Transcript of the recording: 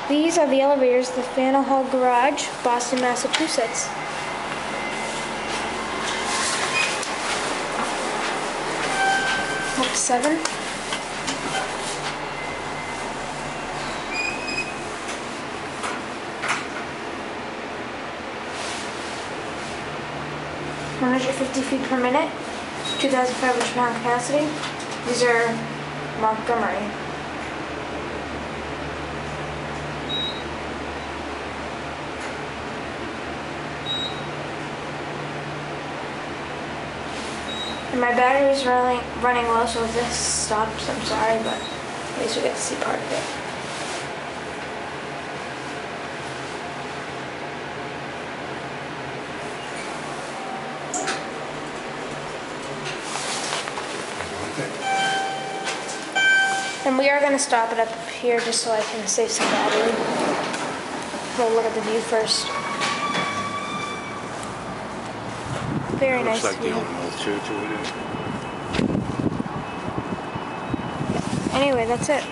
These are the elevators at the Faneuil Hall Garage, Boston, Massachusetts. Up to 7. (150 feet per minute), 2,500 pound capacity. These are Montgomery. And my battery's running low, so if this stops, I'm sorry, but at least we get to see part of it. And we are going to stop it up here just so I can save some battery. We'll look at the view first. Very nice. Looks like the old North Church over there. Anyway, that's it.